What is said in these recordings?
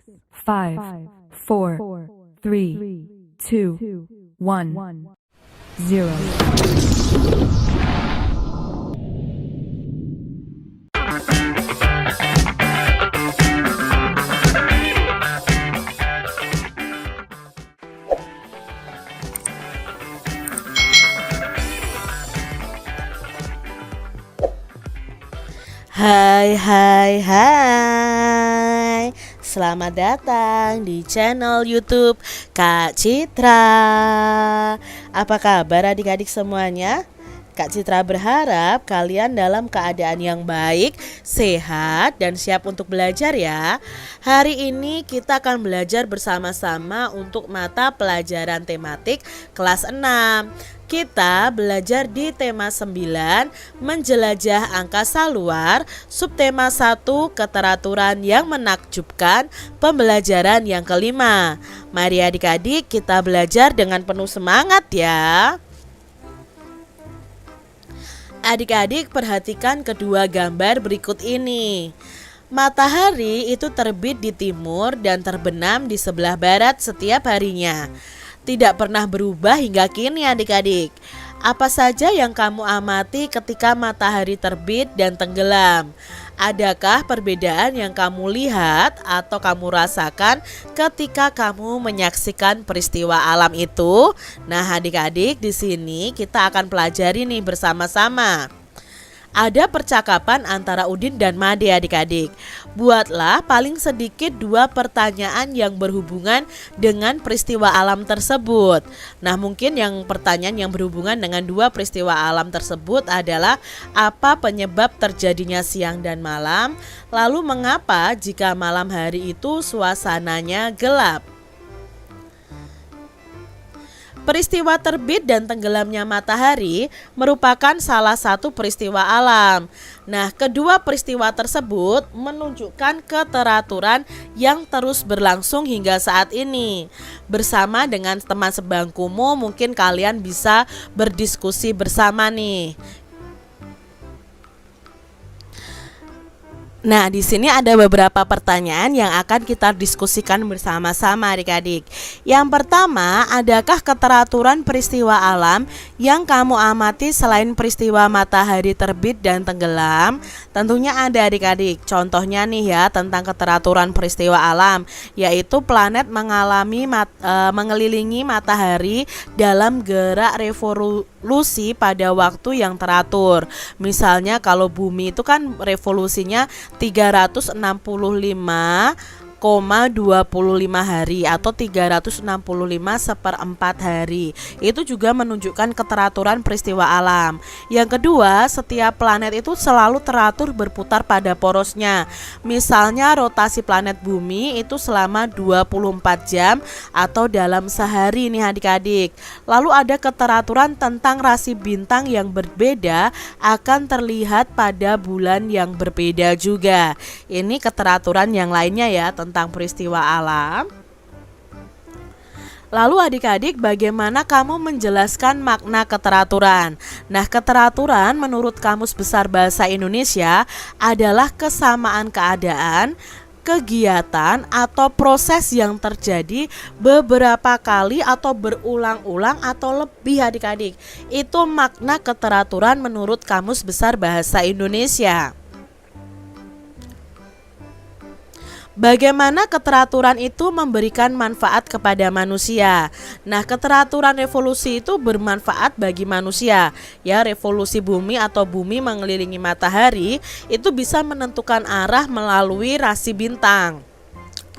5, 4, 3, 2, 1, 0. Hai, selamat datang di channel YouTube Kak Citra. Apa kabar adik-adik semuanya? Kak Citra berharap kalian dalam keadaan yang baik, sehat, dan siap untuk belajar ya. Hari ini kita akan belajar bersama-sama untuk mata pelajaran tematik kelas 6. Kita belajar di tema 9, menjelajah angkasa luar, subtema 1, keteraturan yang menakjubkan, pembelajaran yang kelima. Mari adik-adik kita belajar dengan penuh semangat ya. Adik-adik perhatikan kedua gambar berikut ini. Matahari itu terbit di timur dan terbenam di sebelah barat setiap harinya. Tidak pernah berubah hingga kini adik-adik. Apa saja yang kamu amati ketika matahari terbit dan tenggelam? Adakah perbedaan yang kamu lihat atau kamu rasakan ketika kamu menyaksikan peristiwa alam itu? Nah, adik-adik, di sini kita akan pelajari nih bersama-sama. Ada percakapan antara Udin dan Made adik-adik. Buatlah paling sedikit 2 pertanyaan yang berhubungan dengan peristiwa alam tersebut. Nah, mungkin yang pertanyaan yang berhubungan dengan 2 peristiwa alam tersebut adalah apa penyebab terjadinya siang dan malam? Lalu mengapa jika malam hari itu suasananya gelap? Peristiwa terbit dan tenggelamnya matahari merupakan salah satu peristiwa alam. Nah, kedua peristiwa tersebut menunjukkan keteraturan yang terus berlangsung hingga saat ini. Bersama dengan teman sebangkumu, mungkin kalian bisa berdiskusi bersama nih. Nah, di sini ada beberapa pertanyaan yang akan kita diskusikan bersama-sama adik-adik. Yang pertama, adakah keteraturan peristiwa alam yang kamu amati selain peristiwa matahari terbit dan tenggelam? Tentunya ada adik-adik. Contohnya nih ya, tentang keteraturan peristiwa alam, yaitu planet mengelilingi matahari dalam gerak revolusi pada waktu yang teratur. Misalnya kalau bumi itu kan revolusinya 365,25 hari atau 365/4 hari. Itu juga menunjukkan keteraturan peristiwa alam. Yang kedua, setiap planet itu selalu teratur berputar pada porosnya. Misalnya rotasi planet bumi itu selama 24 jam atau dalam sehari nih adik-adik. Lalu ada keteraturan tentang rasi bintang yang berbeda akan terlihat pada bulan yang berbeda juga. Ini keteraturan yang lainnya ya tentang peristiwa alam. Lalu adik-adik, bagaimana kamu menjelaskan makna keteraturan? Nah, keteraturan menurut Kamus Besar Bahasa Indonesia adalah kesamaan keadaan, kegiatan atau proses yang terjadi beberapa kali atau berulang-ulang atau lebih adik-adik. Itu makna keteraturan menurut Kamus Besar Bahasa Indonesia. Bagaimana keteraturan itu memberikan manfaat kepada manusia? Nah, keteraturan revolusi itu bermanfaat bagi manusia. Ya, revolusi bumi atau bumi mengelilingi matahari itu bisa menentukan arah melalui rasi bintang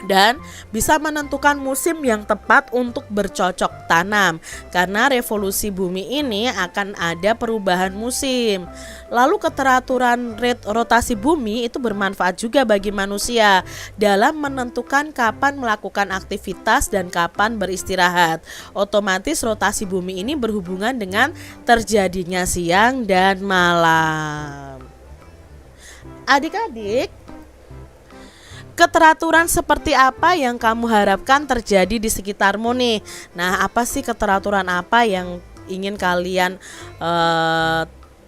dan bisa menentukan musim yang tepat untuk bercocok tanam. Karena revolusi bumi ini akan ada perubahan musim. Lalu keteraturan rotasi bumi itu bermanfaat juga bagi manusia dalam menentukan kapan melakukan aktivitas dan kapan beristirahat. Otomatis rotasi bumi ini berhubungan dengan terjadinya siang dan malam. Adik-adik, keteraturan seperti apa yang kamu harapkan terjadi di sekitarmu nih? Nah, apa sih keteraturan apa yang ingin kalian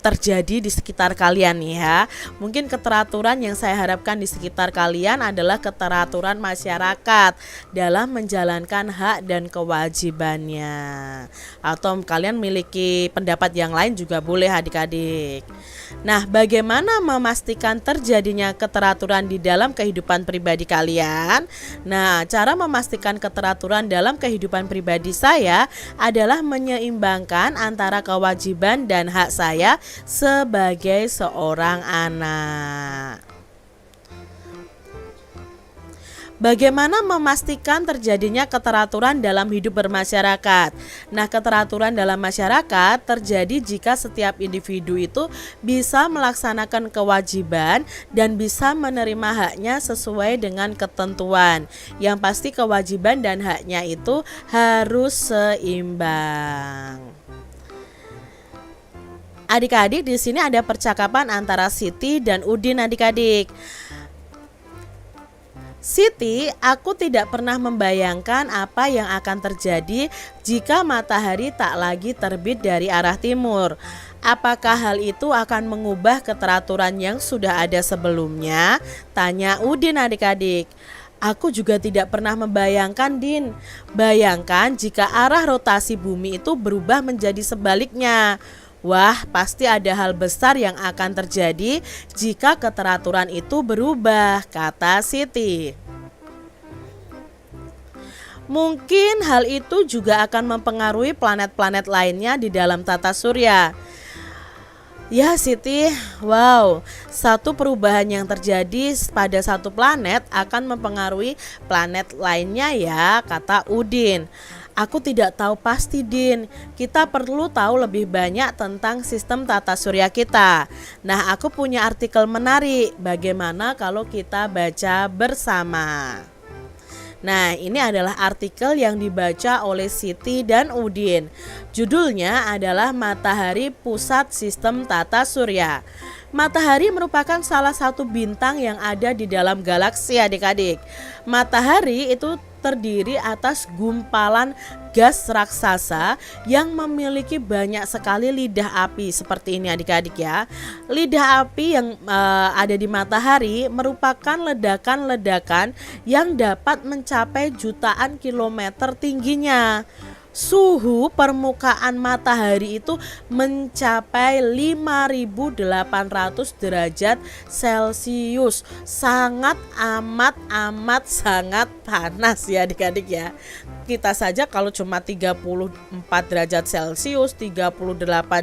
terjadi di sekitar kalian ya. Mungkin keteraturan yang saya harapkan di sekitar kalian adalah keteraturan masyarakat dalam menjalankan hak dan kewajibannya. Atau kalian memiliki pendapat yang lain juga boleh adik-adik. Nah, bagaimana memastikan terjadinya keteraturan di dalam kehidupan pribadi kalian? Nah, cara memastikan keteraturan dalam kehidupan pribadi saya adalah menyeimbangkan antara kewajiban dan hak saya sebagai seorang anak. Bagaimana memastikan terjadinya keteraturan dalam hidup bermasyarakat? Nah, keteraturan dalam masyarakat terjadi jika setiap individu itu bisa melaksanakan kewajiban dan bisa menerima haknya sesuai dengan ketentuan. Yang pasti kewajiban dan haknya itu harus seimbang. Adik-adik, di sini ada percakapan antara Siti dan Udin adik-adik. Siti, aku tidak pernah membayangkan apa yang akan terjadi jika matahari tak lagi terbit dari arah timur. Apakah hal itu akan mengubah keteraturan yang sudah ada sebelumnya? Tanya Udin adik-adik. Aku juga tidak pernah membayangkan, Din. Bayangkan jika arah rotasi bumi itu berubah menjadi sebaliknya. Wah, pasti ada hal besar yang akan terjadi jika keteraturan itu berubah, kata Siti. Mungkin hal itu juga akan mempengaruhi planet-planet lainnya di dalam tata surya. Ya Siti, wow, satu perubahan yang terjadi pada satu planet akan mempengaruhi planet lainnya ya, kata Udin. Aku tidak tahu pasti, Din. Kita perlu tahu lebih banyak tentang sistem tata surya kita. Nah, aku punya artikel menarik. Bagaimana kalau kita baca bersama? Nah, ini adalah artikel yang dibaca oleh Siti dan Udin. Judulnya adalah Matahari Pusat Sistem Tata Surya. Matahari merupakan salah satu bintang yang ada di dalam galaksi adik-adik. Matahari itu terdiri atas gumpalan gas raksasa yang memiliki banyak sekali lidah api seperti ini adik-adik ya. Lidah api yang ada di matahari merupakan ledakan-ledakan yang dapat mencapai jutaan kilometer tingginya. Suhu permukaan matahari itu mencapai 5.800 derajat Celcius. Sangat sangat panas ya adik-adik ya. Kita saja kalau cuma 34 derajat Celcius, 38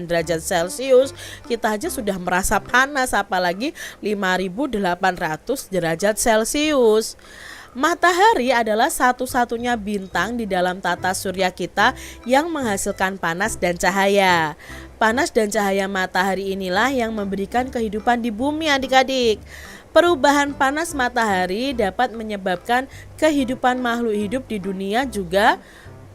derajat Celcius, kita aja sudah merasa panas, apalagi 5.800 derajat Celcius. Matahari adalah satu-satunya bintang di dalam tata surya kita yang menghasilkan panas dan cahaya. Panas dan cahaya matahari inilah yang memberikan kehidupan di bumi adik-adik. Perubahan panas matahari dapat menyebabkan kehidupan makhluk hidup di dunia juga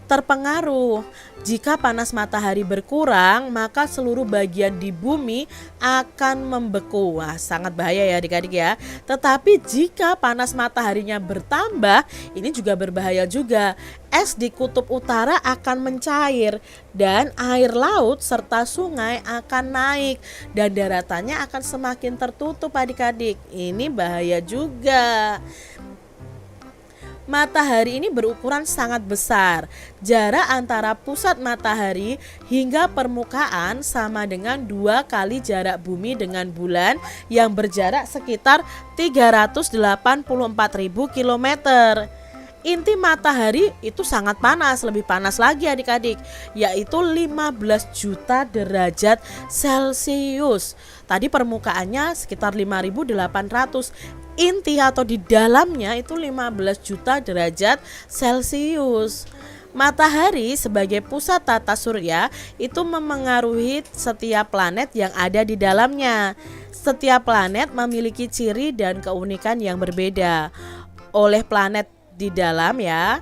terpengaruh. Jika panas matahari berkurang, maka seluruh bagian di bumi akan membeku. Wah, sangat bahaya ya adik-adik ya. Tetapi jika panas mataharinya bertambah, ini juga berbahaya juga. Es di kutub utara akan mencair dan air laut serta sungai akan naik dan daratannya akan semakin tertutup adik-adik. Ini bahaya juga. Matahari ini berukuran sangat besar. Jarak antara pusat matahari hingga permukaan sama dengan 2 kali jarak bumi dengan bulan yang berjarak sekitar 384.000 km. Inti matahari itu sangat panas, lebih panas lagi adik-adik, yaitu 15 juta derajat Celcius. Tadi permukaannya sekitar 5.800. Inti atau di dalamnya itu 15 juta derajat Celcius. Matahari sebagai pusat tata surya itu memengaruhi setiap planet yang ada di dalamnya. Setiap planet memiliki ciri dan keunikan yang berbeda. Oleh planet di dalam ya,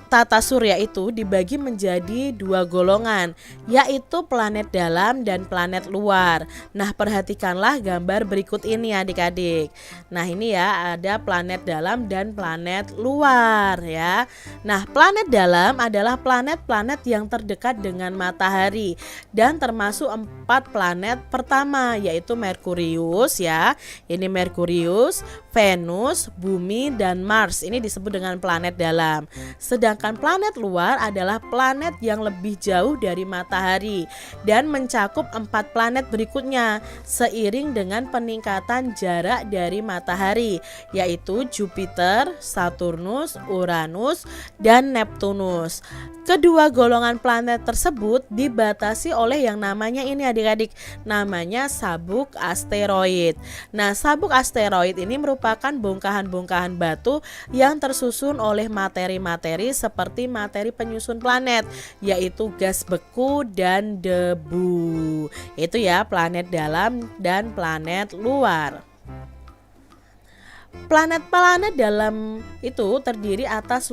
tata surya itu dibagi menjadi dua golongan, yaitu planet dalam dan planet luar. Nah, perhatikanlah gambar berikut ini adik-adik. Nah, ini ya ada planet dalam dan planet luar ya. Nah, planet dalam adalah planet-planet yang terdekat dengan matahari dan termasuk 4 planet pertama, yaitu Merkurius ya. Ini Merkurius, Venus, Bumi, dan Mars. Ini disebut dengan planet dalam. Sedangkan planet luar adalah planet yang lebih jauh dari matahari dan mencakup 4 planet berikutnya seiring dengan peningkatan jarak dari matahari, yaitu Jupiter, Saturnus, Uranus, dan Neptunus. Kedua golongan planet tersebut dibatasi oleh yang namanya ini adik-adik, namanya sabuk asteroid. Nah, sabuk asteroid ini merupakan bongkahan-bongkahan batu yang tersusun oleh materi-materi seperti materi penyusun planet, yaitu gas beku dan debu. Itu ya planet dalam dan planet luar. Planet-planet dalam itu terdiri atas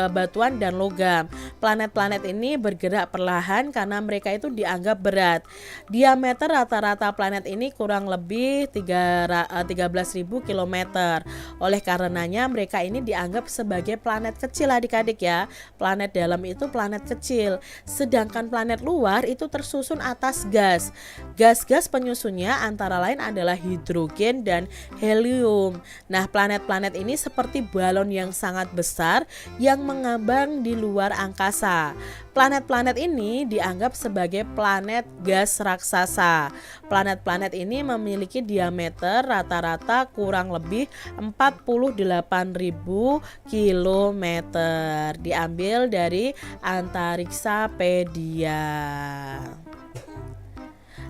batuan dan logam. Planet-planet ini bergerak perlahan karena mereka itu dianggap berat. Diameter rata-rata planet ini kurang lebih 13.000 km. Oleh karenanya mereka ini dianggap sebagai planet kecil adik-adik ya. Planet dalam itu planet kecil. Sedangkan planet luar itu tersusun atas gas. Gas-gas penyusunnya antara lain adalah hidrogen dan helium. Nah, planet-planet ini seperti balon yang sangat besar yang mengambang di luar angkasa. Planet-planet ini dianggap sebagai planet gas raksasa. Planet-planet ini memiliki diameter rata-rata kurang lebih 48.000 km. Diambil dari Antariksapedia.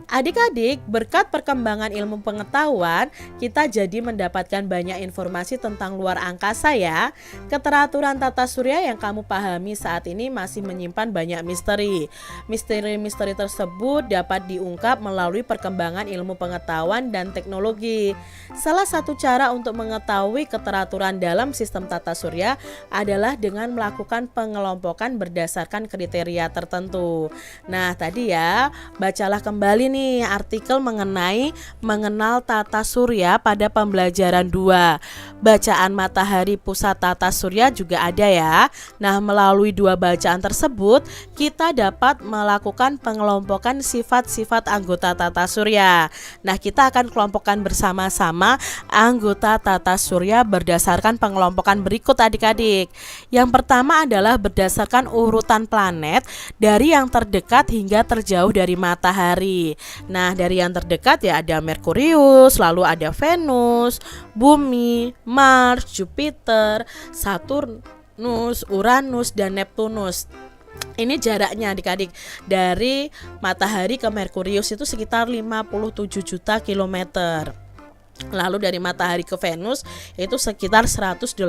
Adik-adik, berkat perkembangan ilmu pengetahuan, kita jadi mendapatkan banyak informasi tentang luar angkasa ya. Keteraturan tata surya yang kamu pahami saat ini masih menyimpan banyak misteri. Misteri-misteri tersebut dapat diungkap melalui perkembangan ilmu pengetahuan dan teknologi. Salah satu cara untuk mengetahui keteraturan dalam sistem tata surya adalah dengan melakukan pengelompokan berdasarkan kriteria tertentu. Nah, tadi ya, bacalah kembali nih artikel mengenal tata surya pada pembelajaran 2. Bacaan matahari pusat tata surya juga ada ya. Nah, melalui 2 bacaan tersebut kita dapat melakukan pengelompokan sifat-sifat anggota tata surya. Nah, kita akan kelompokkan bersama-sama anggota tata surya berdasarkan pengelompokan berikut adik-adik. Yang pertama adalah berdasarkan urutan planet dari yang terdekat hingga terjauh dari matahari. Nah, dari yang terdekat ya ada Merkurius, lalu ada Venus, Bumi, Mars, Jupiter, Saturnus, Uranus, dan Neptunus. Ini jaraknya adik-adik dari matahari ke Merkurius itu sekitar 57 juta kilometer. Lalu dari matahari ke Venus itu sekitar 108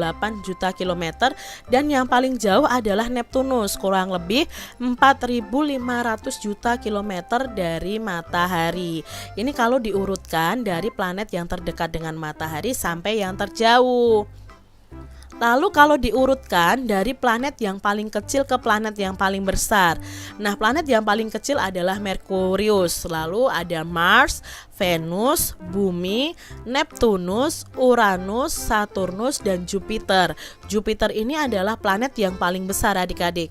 juta kilometer, dan yang paling jauh adalah Neptunus, kurang lebih 4.500 juta kilometer dari matahari. Ini kalau diurutkan dari planet yang terdekat dengan matahari sampai yang terjauh. Lalu kalau diurutkan dari planet yang paling kecil ke planet yang paling besar. Nah, planet yang paling kecil adalah Merkurius, lalu ada Mars, Venus, Bumi, Neptunus, Uranus, Saturnus, dan Jupiter. Jupiter ini adalah planet yang paling besar adik-adik.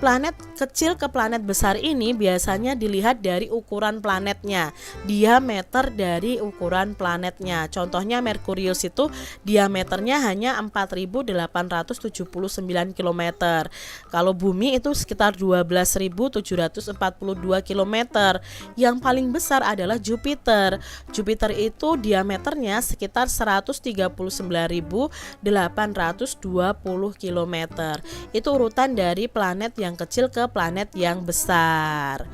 Planet kecil ke planet besar ini biasanya dilihat dari ukuran planetnya, diameter dari ukuran planetnya. Contohnya Merkurius itu diameternya hanya 4.879 km. Kalau Bumi itu sekitar 12.742 km. Yang paling besar adalah Jupiter. Jupiter itu diameternya sekitar 139.820 km. Itu urutan dari planet yang kecil ke planet yang besar.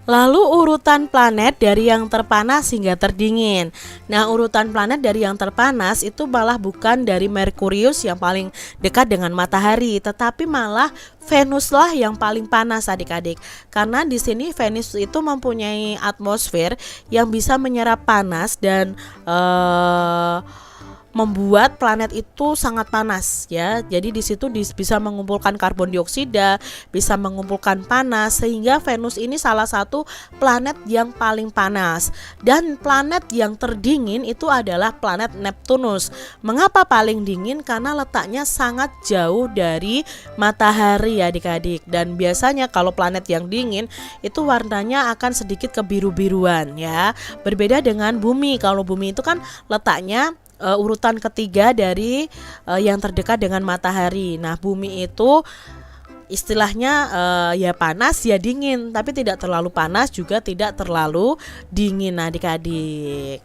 Lalu urutan planet dari yang terpanas hingga terdingin. Nah, urutan planet dari yang terpanas itu malah bukan dari Merkurius yang paling dekat dengan matahari, tetapi malah Venus lah yang paling panas adik-adik. Karena di sini Venus itu mempunyai atmosfer yang bisa menyerap panas dan membuat planet itu sangat panas ya. Jadi di situ bisa mengumpulkan karbon dioksida, bisa mengumpulkan panas, sehingga Venus ini salah satu planet yang paling panas. Dan planet yang terdingin itu adalah planet Neptunus. Mengapa paling dingin? Karena letaknya sangat jauh dari matahari ya adik-adik. Dan biasanya kalau planet yang dingin itu warnanya akan sedikit kebiru-biruan ya. Berbeda dengan bumi. Kalau bumi itu kan letaknya urutan ketiga dari yang terdekat dengan matahari. Nah, bumi itu istilahnya ya panas ya dingin, tapi tidak terlalu panas juga tidak terlalu dingin adik-adik.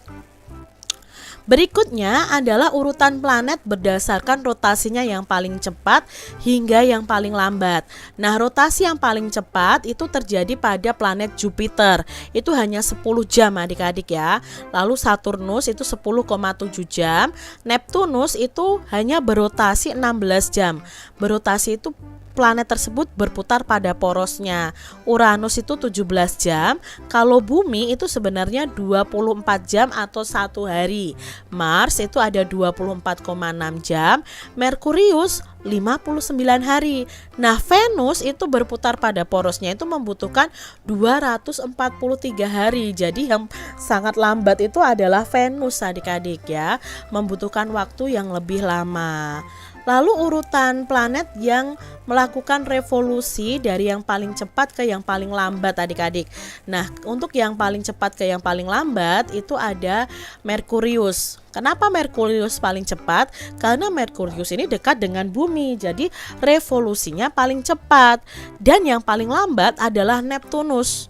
Berikutnya adalah urutan planet berdasarkan rotasinya yang paling cepat hingga yang paling lambat. Nah, rotasi yang paling cepat itu terjadi pada planet Jupiter. Itu hanya 10 jam adik-adik ya. Lalu Saturnus itu 10,7 jam. Neptunus itu hanya berotasi 16 jam. Berotasi itu planet tersebut berputar pada porosnya. Uranus itu 17 jam. Kalau bumi itu sebenarnya 24 jam atau 1 hari. Mars itu ada 24,6 jam. Merkurius 59 hari. Nah, Venus itu berputar pada porosnya itu membutuhkan 243 hari. Jadi yang sangat lambat itu adalah Venus adik-adik ya, membutuhkan waktu yang lebih lama. Lalu urutan planet yang melakukan revolusi dari yang paling cepat ke yang paling lambat adik-adik. Nah, untuk yang paling cepat ke yang paling lambat itu ada Merkurius. Kenapa Merkurius paling cepat? Karena Merkurius ini dekat dengan bumi, jadi revolusinya paling cepat. Dan yang paling lambat adalah Neptunus.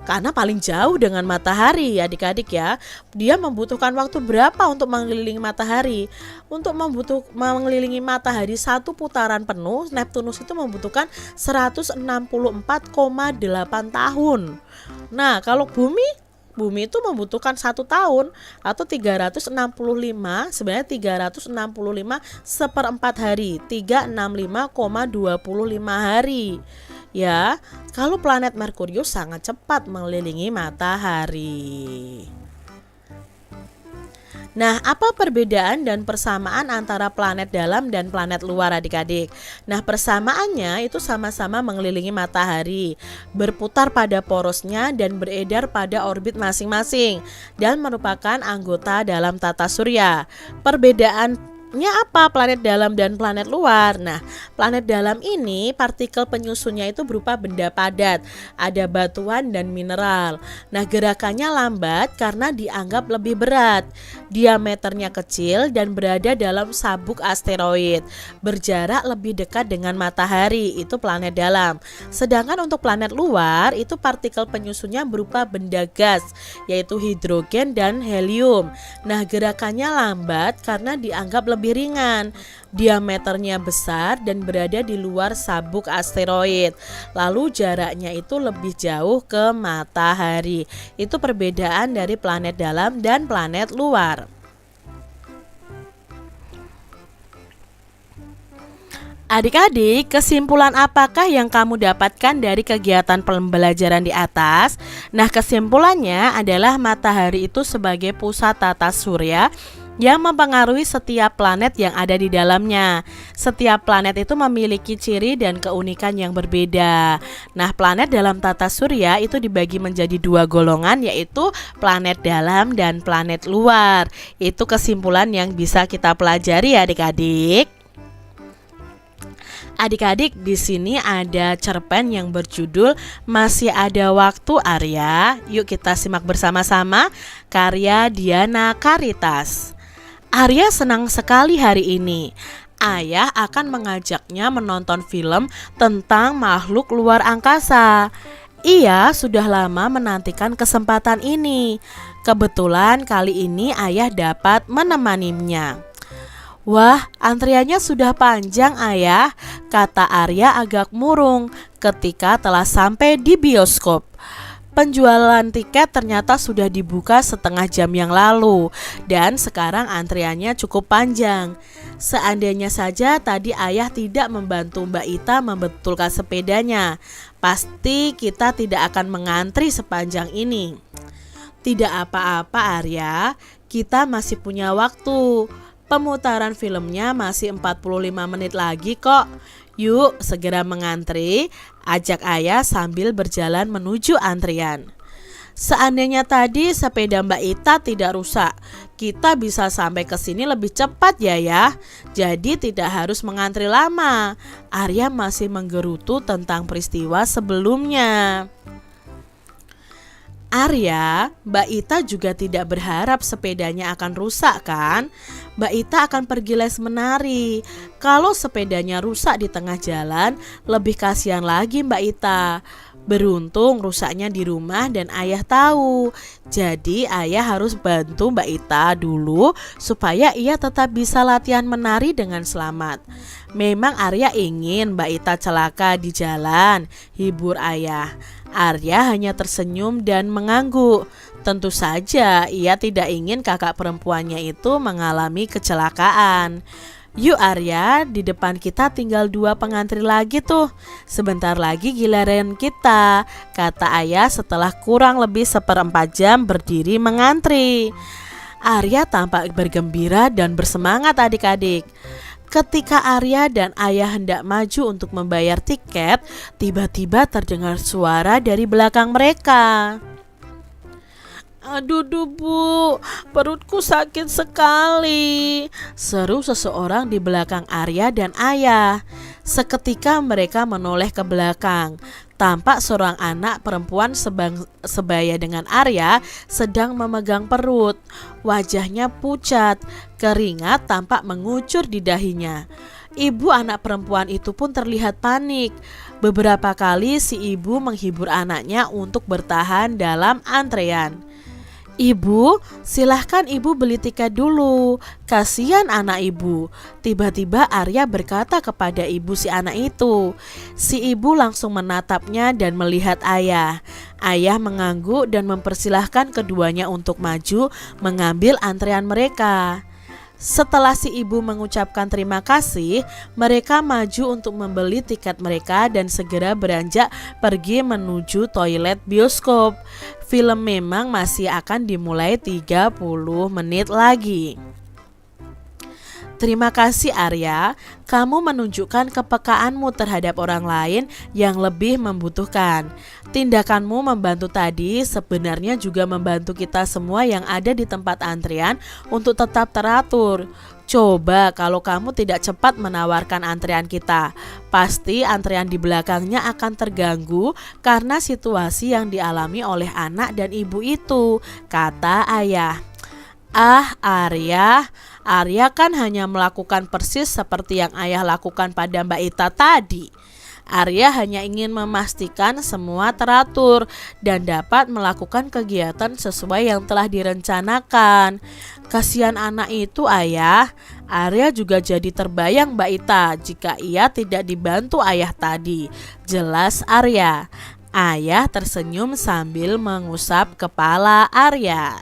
Karena paling jauh dengan matahari adik-adik ya. Dia membutuhkan waktu berapa untuk mengelilingi matahari? Untuk mengelilingi matahari satu putaran penuh, Neptunus itu membutuhkan 164,8 tahun. Nah, kalau bumi itu membutuhkan 1 tahun atau 365, sebenarnya 365 seperempat hari, 365,25 hari. Ya, kalau planet Merkurius sangat cepat mengelilingi matahari. Nah, apa perbedaan dan persamaan antara planet dalam dan planet luar adik-adik? Nah, persamaannya itu sama-sama mengelilingi matahari, berputar pada porosnya dan beredar pada orbit masing-masing, dan merupakan anggota dalam tata surya. Perbedaannya apa planet dalam dan planet luar? Nah, planet dalam ini partikel penyusunnya itu berupa benda padat, ada batuan dan mineral. Nah, gerakannya lambat karena dianggap lebih berat. Diameternya kecil dan berada dalam sabuk asteroid. Berjarak lebih dekat dengan matahari, itu planet dalam. Sedangkan untuk planet luar itu partikel penyusunnya berupa benda gas, yaitu hidrogen dan helium. Nah, gerakannya lambat karena dianggap lebih ringan, diameternya besar dan berada di luar sabuk asteroid. Lalu jaraknya itu lebih jauh ke matahari. Itu perbedaan dari planet dalam dan planet luar. Adik-adik, kesimpulan apakah yang kamu dapatkan dari kegiatan pembelajaran di atas? Nah, kesimpulannya adalah matahari itu sebagai pusat tata surya yang mempengaruhi setiap planet yang ada di dalamnya. Setiap planet itu memiliki ciri dan keunikan yang berbeda. Nah, planet dalam tata surya itu dibagi menjadi 2 golongan, yaitu planet dalam dan planet luar. Itu kesimpulan yang bisa kita pelajari ya adik-adik. Adik-adik, di sini ada cerpen yang berjudul Masih Ada Waktu Arya. Yuk kita simak bersama-sama, karya Diana Caritas. Arya senang sekali hari ini. Ayah akan mengajaknya menonton film tentang makhluk luar angkasa. Ia sudah lama menantikan kesempatan ini. Kebetulan kali ini ayah dapat menemaninya. Wah, antriannya sudah panjang ayah, kata Arya agak murung ketika telah sampai di bioskop. Penjualan tiket ternyata sudah dibuka setengah jam yang lalu dan sekarang antriannya cukup panjang. Seandainya saja tadi ayah tidak membantu Mbak Ita membetulkan sepedanya, pasti kita tidak akan mengantri sepanjang ini. Tidak apa-apa Arya, kita masih punya waktu. Pemutaran filmnya masih 45 menit lagi kok. Yuk segera mengantri, ajak ayah sambil berjalan menuju antrian. Seandainya tadi sepeda Mbak Ita tidak rusak, kita bisa sampai ke sini lebih cepat ya. Jadi tidak harus mengantri lama. Arya masih menggerutu tentang peristiwa sebelumnya. Arya, Mbak Ita juga tidak berharap sepedanya akan rusak kan? Mbak Ita akan pergi les menari. Kalau sepedanya rusak di tengah jalan, lebih kasihan lagi Mbak Ita. Beruntung rusaknya di rumah dan ayah tahu. Jadi ayah harus bantu Mbak Ita dulu supaya ia tetap bisa latihan menari dengan selamat. Memang Arya ingin Mbak Ita celaka di jalan, hibur ayah. Arya hanya tersenyum dan mengangguk. Tentu saja ia tidak ingin kakak perempuannya itu mengalami kecelakaan. Yuk Arya, di depan kita tinggal 2 pengantri lagi tuh. Sebentar lagi giliran kita, kata ayah setelah kurang lebih 1/4 jam berdiri mengantri. Arya tampak bergembira dan bersemangat adik-adik. Ketika Arya dan ayah hendak maju untuk membayar tiket, tiba-tiba terdengar suara dari belakang mereka. Aduh Bu, perutku sakit sekali, seru seseorang di belakang Arya dan ayah. Seketika mereka menoleh ke belakang. Tampak seorang anak perempuan sebaya dengan Arya sedang memegang perut. Wajahnya pucat, keringat tampak mengucur di dahinya. Ibu anak perempuan itu pun terlihat panik. Beberapa kali si ibu menghibur anaknya untuk bertahan dalam antrean. Ibu, silahkan ibu beli tiket dulu. Kasihan anak ibu. Tiba-tiba Arya berkata kepada ibu si anak itu. Si ibu langsung menatapnya dan melihat ayah. Ayah mengangguk dan mempersilahkan keduanya untuk maju mengambil antrean mereka. Setelah si ibu mengucapkan terima kasih, mereka maju untuk membeli tiket mereka dan segera beranjak pergi menuju toilet bioskop. Film memang masih akan dimulai 30 menit lagi. Terima kasih Arya, kamu menunjukkan kepekaanmu terhadap orang lain yang lebih membutuhkan. Tindakanmu membantu tadi sebenarnya juga membantu kita semua yang ada di tempat antrian untuk tetap teratur. Coba kalau kamu tidak cepat menawarkan antrean kita, pasti antrean di belakangnya akan terganggu karena situasi yang dialami oleh anak dan ibu itu, kata ayah. Ah Arya kan hanya melakukan persis seperti yang ayah lakukan pada Mbak Ita tadi. Arya hanya ingin memastikan semua teratur dan dapat melakukan kegiatan sesuai yang telah direncanakan. Kasihan anak itu ayah. Arya juga jadi terbayang Mbak Ita jika ia tidak dibantu ayah tadi. Jelas Arya. Ayah tersenyum sambil mengusap kepala Arya.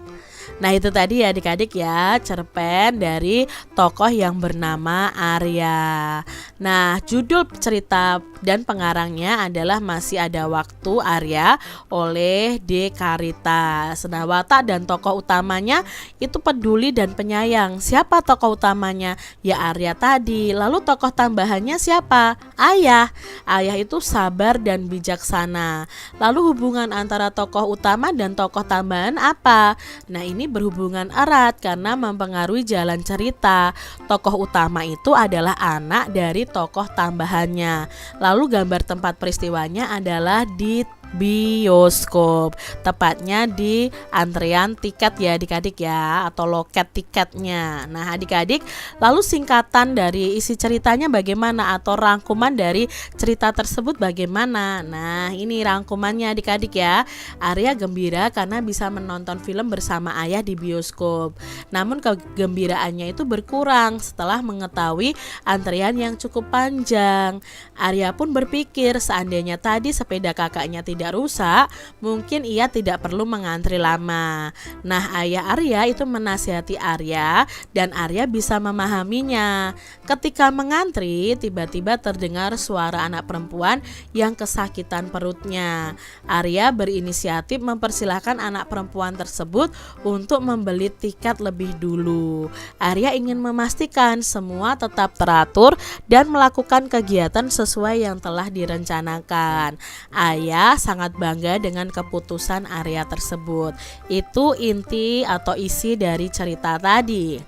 Nah itu tadi ya adik-adik ya, cerpen dari tokoh yang bernama Arya. Nah judul cerita dan pengarangnya adalah Masih Ada Waktu Arya oleh D. Karitas. Nah watak dan tokoh utamanya itu peduli dan penyayang. Siapa tokoh utamanya? Ya Arya tadi. Lalu tokoh tambahannya siapa? Ayah. Ayah itu sabar dan bijaksana. Lalu hubungan antara tokoh utama dan tokoh tambahan apa? Nah ini berhubungan erat karena mempengaruhi jalan cerita. Tokoh utama itu adalah anak dari tokoh tambahannya. Lalu gambar tempat peristiwanya adalah di bioskop, tepatnya di antrean tiket ya adik-adik ya, atau loket tiketnya. Nah adik-adik, lalu singkatan dari isi ceritanya bagaimana atau rangkuman dari cerita tersebut bagaimana? Nah ini rangkumannya adik-adik ya. Arya gembira karena bisa menonton film bersama ayah di bioskop. Namun kegembiraannya itu berkurang setelah mengetahui antrean yang cukup panjang. Arya pun berpikir seandainya tadi sepeda kakaknya tidak tidak rusak, mungkin ia tidak perlu mengantri lama. Nah, ayah Arya itu menasihati Arya dan Arya bisa memahaminya. Ketika mengantri, tiba-tiba terdengar suara anak perempuan yang kesakitan perutnya. Arya berinisiatif mempersilahkan anak perempuan tersebut untuk membeli tiket lebih dulu. Arya ingin memastikan semua tetap teratur dan melakukan kegiatan sesuai yang telah direncanakan. Ayah sangat bangga dengan keputusan Arya tersebut. Itu inti atau isi dari cerita tadi.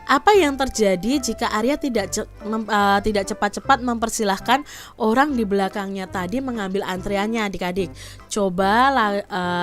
Apa yang terjadi jika Arya tidak cepat-cepat mempersilahkan orang di belakangnya tadi mengambil antriannya, adik-adik? Coba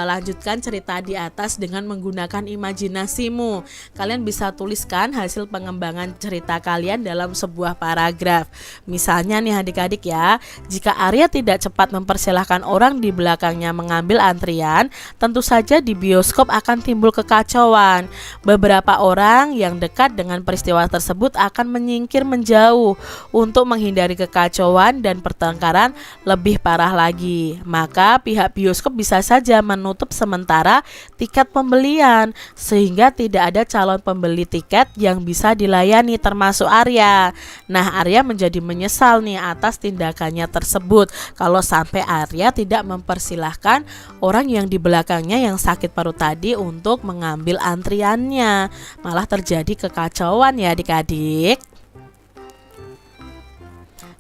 lanjutkan cerita di atas dengan menggunakan imajinasimu. Kalian bisa tuliskan hasil pengembangan cerita kalian dalam sebuah paragraf. Misalnya nih adik-adik ya, jika Arya tidak cepat mempersilahkan orang di belakangnya mengambil antrian, tentu saja di bioskop akan timbul kekacauan. Beberapa orang yang dekat dengan peristiwa tersebut akan menyingkir menjauh untuk menghindari kekacauan dan pertengkaran lebih parah lagi. Maka pihak bioskop bisa saja menutup sementara tiket pembelian sehingga tidak ada calon pembeli tiket yang bisa dilayani termasuk Arya. Nah, Arya menjadi menyesal nih atas tindakannya tersebut kalau sampai Arya tidak mempersilahkan orang yang di belakangnya yang sakit perut tadi untuk mengambil antriannya. Malah terjadi kekacauan ya adik-adik.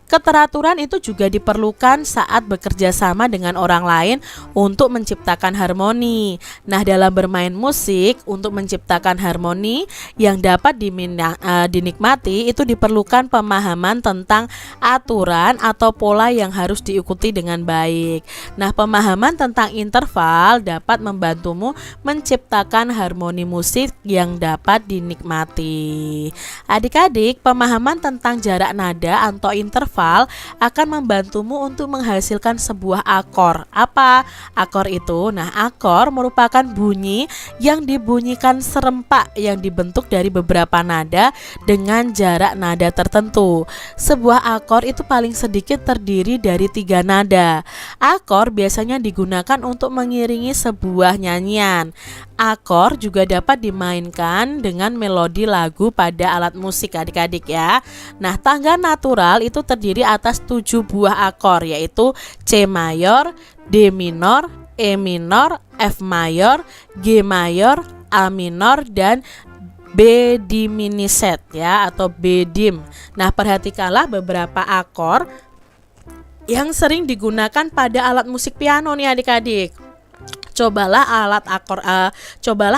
Keteraturan itu juga diperlukan saat bekerja sama dengan orang lain untuk menciptakan harmoni. Nah, dalam bermain musik untuk menciptakan harmoni yang dapat dinikmati itu diperlukan pemahaman tentang aturan atau pola yang harus diikuti dengan baik. Nah, pemahaman tentang interval dapat membantumu menciptakan harmoni musik yang dapat dinikmati. Adik-adik, pemahaman tentang jarak nada atau interval akan membantumu untuk menghasilkan sebuah akor. Apa akor itu? Nah, akor merupakan bunyi yang dibunyikan serempak yang dibentuk dari beberapa nada dengan jarak nada tertentu. Sebuah akor itu paling sedikit terdiri dari 3 nada. Akor biasanya digunakan untuk mengiringi sebuah nyanyian. Akor juga dapat dimainkan dengan melodi lagu pada alat musik adik-adik ya. Nah, tangga natural itu terdiri atas 7 buah akor, yaitu C mayor, D minor, E minor, F mayor, G mayor, A minor, dan B diminisette ya atau B dim. Nah, perhatikanlah beberapa akor yang sering digunakan pada alat musik piano nih adik-adik. Cobalah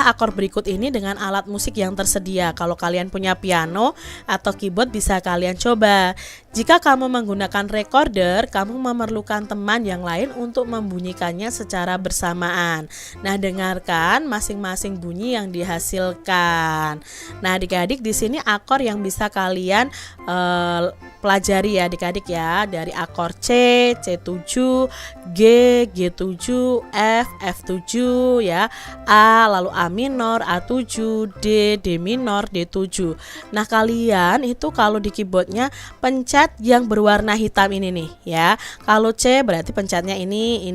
akor berikut ini dengan alat musik yang tersedia. Kalau kalian punya piano atau keyboard bisa kalian coba. Jika kamu menggunakan recorder, kamu memerlukan teman yang lain untuk membunyikannya secara bersamaan. Nah, dengarkan masing-masing bunyi yang dihasilkan. Nah, adik-adik, di sini akor yang bisa kalian pelajari ya adik-adik ya, dari akor C, C7, G, G7, F, F7 ya, A, lalu A minor, A7, D, D minor, D7. Nah, kalian itu kalau di keyboardnya pencet yang berwarna hitam ini nih ya. Kalau C berarti pencetnya ini.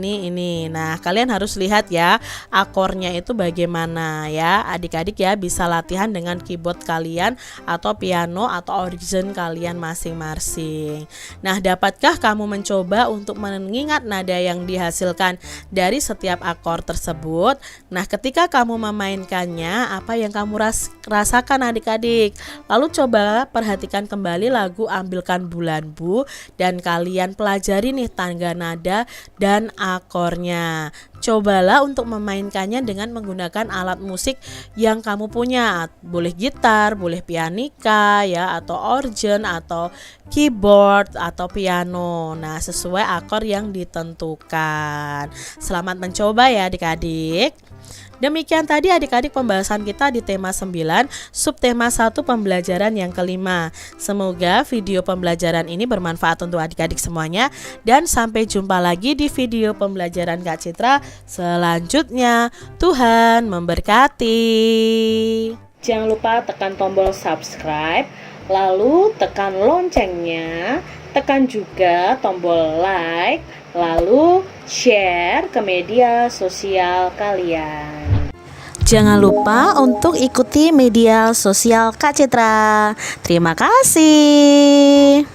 Nah, kalian harus lihat ya akornya itu bagaimana ya. Adik-adik ya bisa latihan dengan keyboard kalian atau piano atau organ kalian masing-masing. Nah, dapatkah kamu mencoba untuk mengingat nada yang dihasilkan dari setiap akor tersebut? Nah, ketika kamu memainkannya, apa yang kamu rasakan adik-adik? Lalu coba perhatikan kembali lagu Ambilkan Bulan Bu dan kalian pelajari nih tangga nada dan akornya. Cobalah untuk memainkannya dengan menggunakan alat musik yang kamu punya. Boleh gitar, boleh pianika ya, atau organ, atau keyboard, atau piano. Nah, sesuai akor yang ditentukan. Selamat mencoba ya adik-adik. Demikian tadi adik-adik pembahasan kita di tema 9, subtema 1 pembelajaran yang kelima. Semoga video pembelajaran ini bermanfaat untuk adik-adik semuanya. Dan sampai jumpa lagi di video pembelajaran Kak Citra selanjutnya. Tuhan memberkati. Jangan lupa tekan tombol subscribe, lalu tekan loncengnya, tekan juga tombol like, lalu share ke media sosial kalian. Jangan lupa untuk ikuti media sosial Kak Citra. Terima kasih.